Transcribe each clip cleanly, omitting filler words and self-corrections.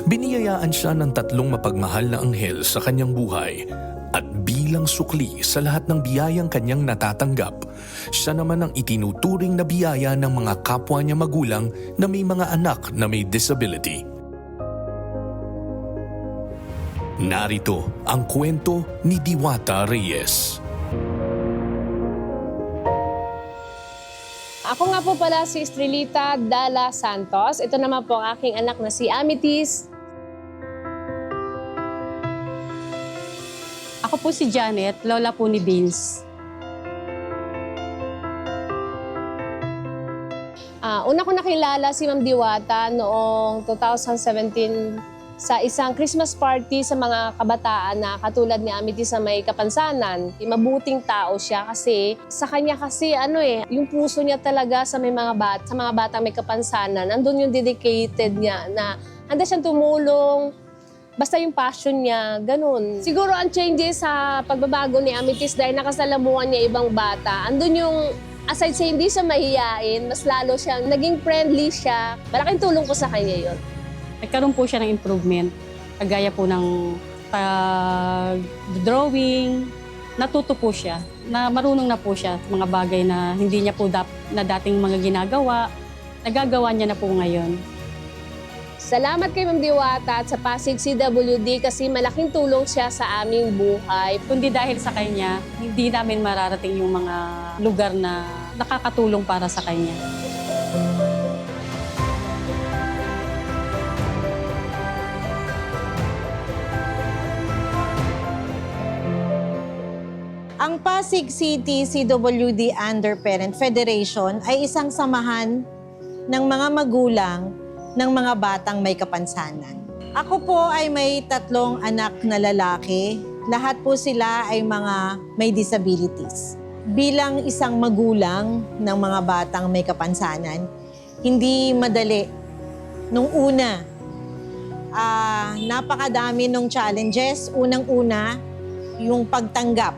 Biniyayaan siya ng 3 mapagmahal na anghel sa kanyang buhay at bilang sukli sa lahat ng biyayang kanyang natatanggap, siya naman ang itinuturing na biyaya ng mga kapwa niya magulang na may mga anak na may disability. Narito ang kwento ni Diwata Reyes. Ako nga po pala si Estrelita Dala Santos. Ito naman po ang aking anak na si Amethyst. Ako po si Janet, lola po ni Vince. Una ko nakilala si Ma'am Diwata noong 2017 sa isang Christmas party sa mga kabataan na katulad ni Amethyst sa may Kapansanan. Mabuting tao siya kasi sa kanya kasi yung puso niya talaga sa mga batang may kapansanan. Andun yung dedicated niya na handa siyang tumulong. Basta yung passion niya, ganun. Siguro ang changes sa pagbabago ni Amethyst dahil nakasalamuhan niya ibang bata. Andun yung, aside sa hindi siya mahiyain, mas lalo siyang naging friendly siya. Malaking tulong ko sa kanya yon. Nagkaroon po siya ng improvement. Kagaya po ng drawing. Natuto po siya. Na marunong na po siya sa mga bagay na hindi niya po na dating mga ginagawa. Nagagawa niya na po ngayon. Salamat kay Ma'am Diwata at sa Pasig CWD kasi malaking tulong siya sa aming buhay. Kundi dahil sa kanya, hindi namin mararating yung mga lugar na nakakatulong para sa kanya. Ang Pasig City CWD Underparent Federation ay isang samahan ng mga magulang ng mga batang may kapansanan. Ako po ay may 3 anak na lalaki. Lahat po sila ay mga may disabilities. Bilang isang magulang ng mga batang may kapansanan, hindi madali. Nung una, napakadami ng challenges. Unang-una, yung pagtanggap.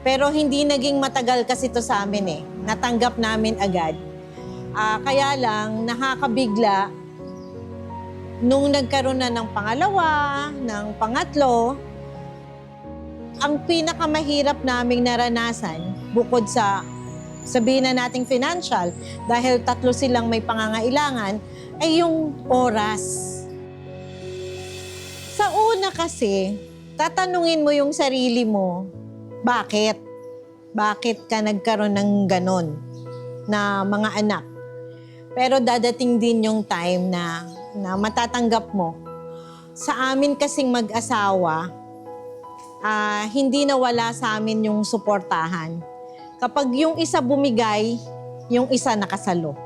Pero hindi naging matagal kasi ito sa amin eh. Natanggap namin agad. Kaya lang, nakakabigla, nung nagkaroon na ng pangalawa, ng pangatlo, ang pinakamahirap naming naranasan, bukod sa sabihin na nating financial, dahil 3 silang may pangangailangan, ay yung oras. Sa una kasi, tatanungin mo yung sarili mo, bakit? Bakit ka nagkaroon ng ganon na mga anak? Pero dadating din yung time na matatanggap mo. Sa amin kasing mag-asawa, hindi nawala sa amin yung suportahan. Kapag yung isa bumigay, yung isa nakasalo.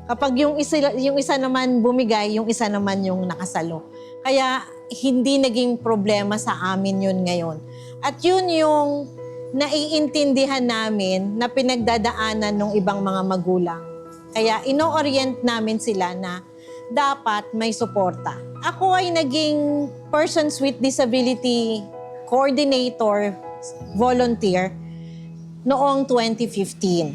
Kapag yung isa naman bumigay, yung isa naman yung nakasalo. Kaya hindi naging problema sa amin yun ngayon. At yun yung naiintindihan namin na pinagdadaanan ng ibang mga magulang. Kaya ino-orient namin sila na dapat may suporta. Ako ay naging Persons with Disability Coordinator, volunteer, noong 2015.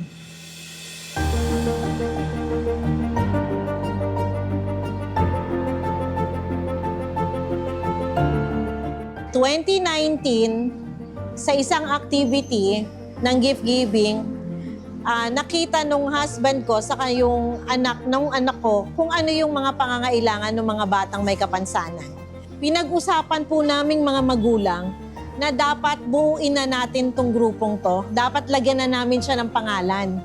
2019, sa isang activity ng gift giving, nakita nung husband ko saka yung anak ko kung ano yung mga pangangailangan ng mga batang may kapansanan. Pinag-usapan po naming mga magulang na dapat buuin na natin tong grupong to. Dapat lagyan na namin siya ng pangalan.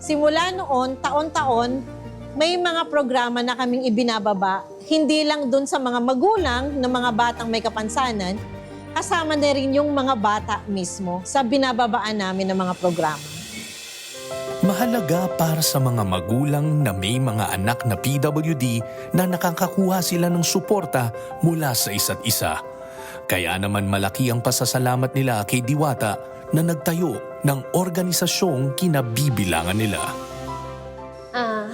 Simula noon, taon-taon, may mga programa na kaming ibinababa. Hindi lang dun sa mga magulang ng mga batang may kapansanan, kasama na rin yung mga bata mismo sa binababaan namin ng mga programa. Mahalaga para sa mga magulang na may mga anak na PWD na nakakakuha sila ng suporta mula sa isa't isa. Kaya naman malaki ang pasasalamat nila kay Diwata na nagtayo ng organisasyong kinabibilangan nila.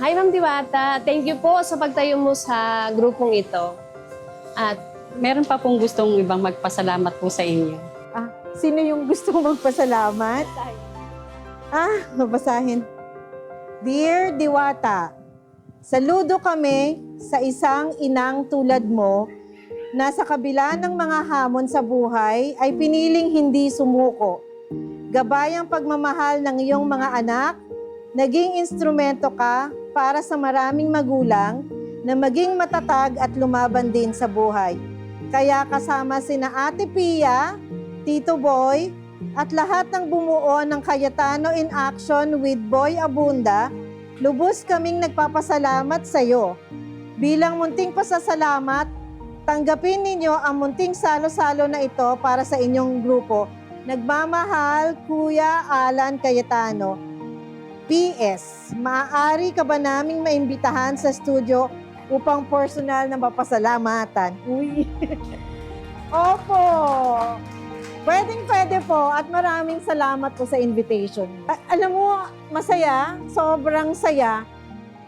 Hi Ma'am Diwata, thank you po sa pagtayo mo sa grupong ito. At Meron pa pong gustong ibang magpasalamat po sa inyo. Sino yung gusto magpasalamat? Mabasahin. Dear Diwata, Saludo kami sa isang inang tulad mo na sa kabila ng mga hamon sa buhay ay piniling hindi sumuko. Gabay ang pagmamahal ng iyong mga anak, naging instrumento ka para sa maraming magulang na maging matatag at lumaban din sa buhay. Kaya kasama sina Ate Pia, Tito Boy, at lahat ng bumuo ng Cayetano in Action with Boy Abunda, lubos kaming nagpapasalamat sa iyo. Bilang munting pasasalamat, tanggapin ninyo ang munting salo-salo na ito para sa inyong grupo. Nagmamahal, Kuya Alan Cayetano. PS, maaari ka ba naming maimbitahan sa studio upang personal na mapasalamatan? Uy! Opo! Pwede po at maraming salamat po sa invitation. Alam mo, masaya, sobrang saya.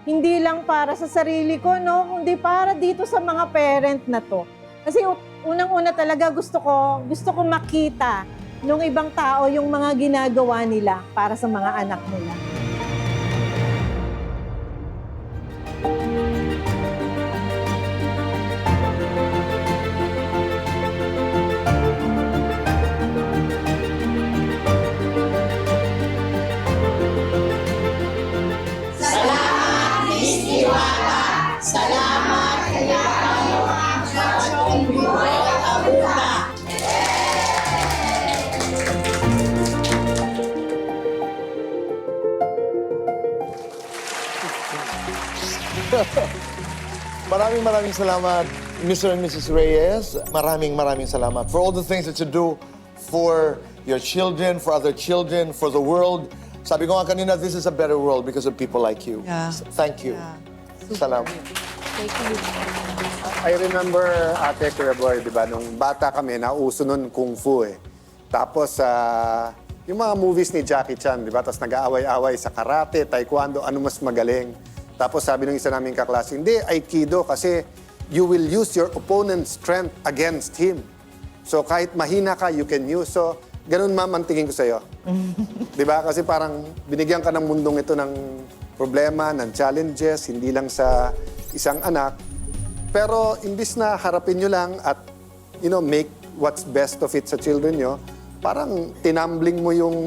Hindi lang para sa sarili ko, no? Kundi para dito sa mga parent na to. Kasi unang-una talaga gusto ko makita nung ibang tao yung mga ginagawa nila para sa mga anak nila. Maraming salamat, Mr. and Mrs. Reyes. Maraming salamat for all the things that you do for your children, for other children, for the world. Sabi ko nga kanina, this is a better world because of people like you. Yeah. Thank you. Salamat. I remember, Ate Kuya Boy, di ba, nung bata kami, nauso nun Kung Fu eh. Tapos, yung mga movies ni Jackie Chan, di ba? Tapos nag-aaway-away sa karate, taekwondo, ano mas magaling. Tapos sabi ng isa naming kaklase, hindi, Aikido kasi you will use your opponent's strength against him. So kahit mahina ka, you can use. So ganun ma'am ang tingin ko sa'yo. Di ba? Kasi parang binigyan ka ng mundong ito ng problema, ng challenges, hindi lang sa isang anak. Pero imbis na harapin nyo lang at make what's best of it sa children nyo, parang tinambling mo yung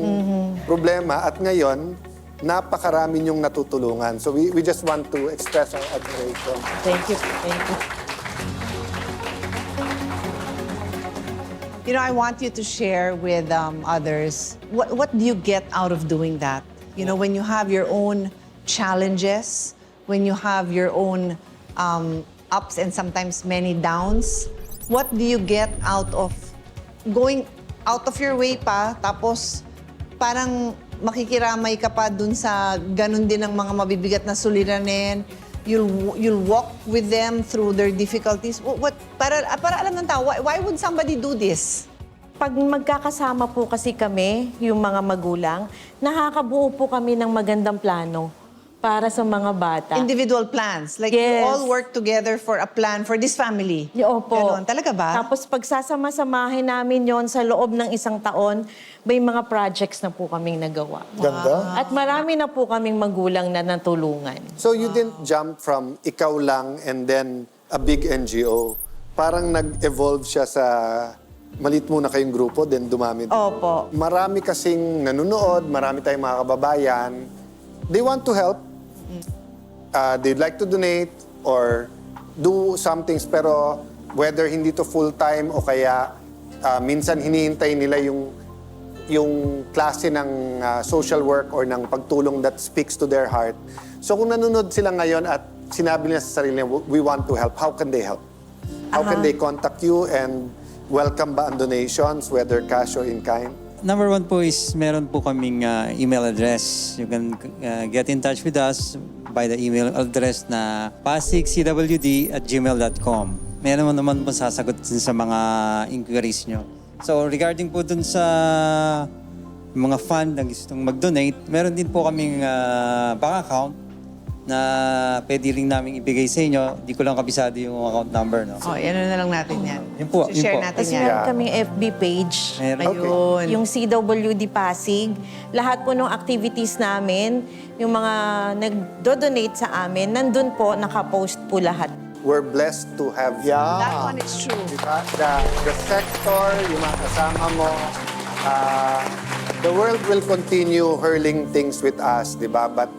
problema at ngayon, napakarami niyong natutulungan. So we just want to express our admiration. Thank you. Thank you. You know, I want you to share with others, what do you get out of doing that? You know, when you have your own challenges, when you have your own ups and sometimes many downs, what do you get out of going out of your way pa, tapos parang makikiramay ka pa dun sa ganun din ng mga mabibigat na suliranin. You'll walk with them through their difficulties. Para alam ng tao, why would somebody do this? Pag magkakasama po kasi kami, yung mga magulang, nakakabuo po kami ng magandang plano para sa mga bata. Individual plans. Like you Yes. all work together for a plan for this family. Opo. Ganon. Talaga ba? Tapos pagsasama-samahin namin yon sa loob ng isang taon, may mga projects na po kaming nagawa. Ganda. At marami na po kaming magulang na natulungan. So you didn't jump from ikaw lang and then a big NGO. Parang nag-evolve siya sa malit muna kayong grupo, then dumami. Opo. Marami kasing nanonood, marami tayong mga kababayan. They want to help. They'd like to donate or do some things, pero whether hindi to full-time o kaya minsan hinihintay nila yung klase ng social work or ng pagtulong that speaks to their heart. So kung nanonood sila ngayon at sinabi nila sa sarili nila, we want to help, how can they help? How can they contact you and welcome ba ang donations, whether cash or in kind? Number one po is meron po kaming email address. You can get in touch with us by the email address na pasigcwd@gmail.com. Meron naman po sasagot din sa mga inquiries nyo. So regarding po dun sa mga fund na gustong mag-donate, meron din po kaming bank account na pwede rin namin ibigay sa inyo. Di ko lang kabisado yung account number, no? Oh, ano na lang natin yan. Yun po, yun Share po. natin Kasi yan. meron kaming FB page. Meron. Ayun. Yung CWD Pasig. Lahat po ng activities namin, yung mga nagdo-donate sa amin, nandun po, nakapost po lahat. We're blessed to have Yeah. That one is true. Diba? The sector, yung mga kasama mo, the world will continue hurling things with us, diba? But,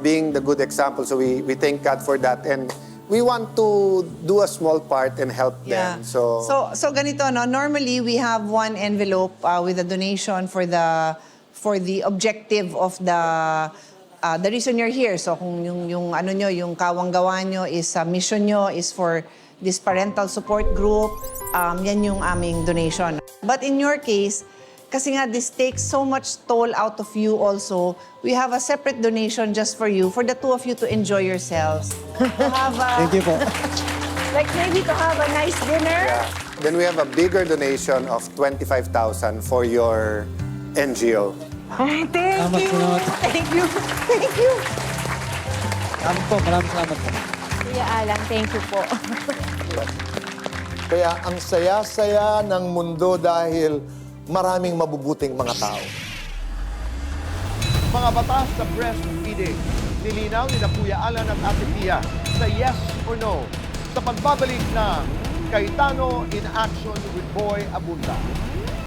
being the good example, so we thank God for that. And we want to do a small part and help them. So ganito, no? Normally, we have one envelope with a donation for the objective of the reason you're here. So kung yung ano nyo, yung kawang-gawa nyo is mission nyo is for this parental support group, yan yung aming donation. But in your case, kasi nga this takes so much toll out of you also, we have a separate donation just for you, for the two of you to enjoy yourselves. To have Thank you po. Like maybe to have a nice dinner. then we have a bigger donation of 25,000 for your NGO. Ay, thank Salamat, you. salamat. Thank you. Thank you. Salamat po, maraming salamat po. Kuya Alan, thank you po. Kaya ang saya-saya ng mundo dahil maraming mabubuting mga tao. Mga batas sa breastfeeding. Nilinaw ni Kuya Alan at Ate Pia sa yes or no sa pagbabalik ng Cayetano in Action with Boy Abunda.